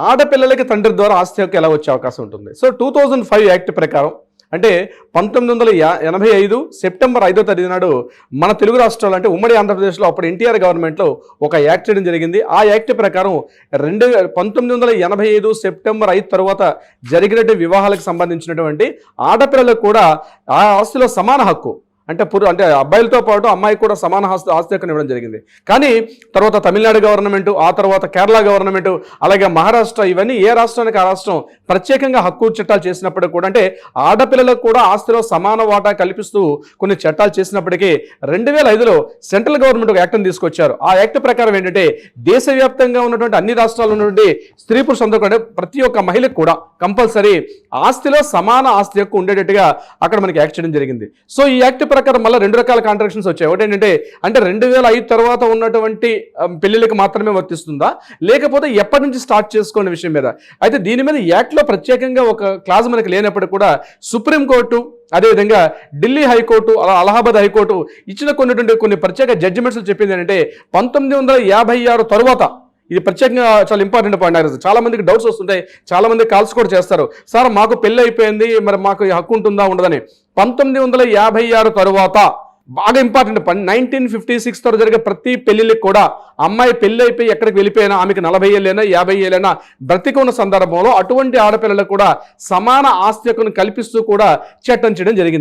ఆడపిల్లలకి తండ్రి ద్వారా ఆస్తి హక్కు ఎలా వచ్చే అవకాశం ఉంటుంది? సో 2005 యాక్ట్ ప్రకారం అంటే 1985 సెప్టెంబర్ 5వ తేదీ నాడు మన తెలుగు రాష్ట్రాలు అంటే ఉమ్మడి ఆంధ్రప్రదేశ్లో అప్పుడు ఎన్టీఆర్ గవర్నమెంట్లో ఒక యాక్ట్ చేయడం జరిగింది. ఆ యాక్ట్ ప్రకారం 1985 సెప్టెంబర్ 5 తర్వాత జరిగినటువంటి వివాహాలకు సంబంధించినటువంటి ఆడపిల్లలకు కూడా ఆ ఆస్తిలో సమాన హక్కు అంటే అబ్బాయిలతో పాటు అమ్మాయికి కూడా సమాన ఆస్తి హక్కును ఇవ్వడం జరిగింది. కానీ తర్వాత తమిళనాడు గవర్నమెంట్, ఆ తర్వాత కేరళ గవర్నమెంట్, అలాగే మహారాష్ట్ర, ఇవన్నీ ఏ రాష్ట్రానికి ఆ రాష్ట్రం ప్రత్యేకంగా హక్కు చట్టాలు చేసినప్పటికీ కూడా అంటే ఆడపిల్లలకు కూడా ఆస్తిలో సమాన వాటా కల్పిస్తూ కొన్ని చట్టాలు చేసినప్పటికీ 2005లో సెంట్రల్ గవర్నమెంట్ ఒక యాక్ట్ని తీసుకొచ్చారు. ఆ యాక్ట్ ప్రకారం ఏంటంటే దేశవ్యాప్తంగా ఉన్నటువంటి అన్ని రాష్ట్రాల నుండి స్త్రీ పురుషులందరూ కూడా ప్రతి ఒక్క మహిళకు కూడా కంపల్సరీ ఆస్తిలో సమాన ఆస్తి హక్కు ఉండేటట్టుగా అక్కడ మనకి యాక్ట్ చేయడం జరిగింది. సో ఈ యాక్ట్ ప్రకారం మళ్ళీ 2 రకాల కాంట్రాక్షన్స్ వచ్చాయి. ఒకటి ఏంటంటే 2005 తర్వాత ఉన్నటువంటి పెళ్లిళ్ళకి మాత్రమే వర్తిస్తుందా, లేకపోతే ఎప్పటి నుంచి స్టార్ట్ చేసుకోండి విషయం మీద. అయితే దీని మీద యాక్ట్లో ప్రత్యేకంగా ఒక క్లాజ్ మనకి లేనప్పటికీ కూడా సుప్రీంకోర్టు, అదేవిధంగా ఢిల్లీ హైకోర్టు, అలహాబాద్ హైకోర్టు ఇచ్చిన కొన్ని ప్రత్యేక జడ్జిమెంట్స్ చెప్పింది ఏంటంటే 1956 తరువాత, ఇది ప్రత్యేకంగా చాలా ఇంపార్టెంట్ పాయింట్. చాలా మందికి డౌట్స్ వస్తుంటాయి, చాలా మంది కాల్స్ కూడా చేస్తారు, సార్ మాకు పెళ్ళి అయిపోయింది, మరి మాకు ఈ హక్కు ఉంటుందా ఉండదని. 1956 తరువాత బాగా ఇంపార్టెంట్ 1956 తర్వాత జరిగే ప్రతి పెళ్లిళ్ళకి కూడా అమ్మాయి పెళ్లి అయిపోయి ఎక్కడికి వెళ్ళిపోయినా ఆమెకి 40 ఏళ్ళైనా 50 ఏళ్ళైనా బ్రతికి ఉన్న సందర్భంలో అటువంటి ఆడపిల్లలకు కూడా సమాన ఆస్తి హక్కును కల్పిస్తూ కూడా చట్టం చేయడం జరిగింది.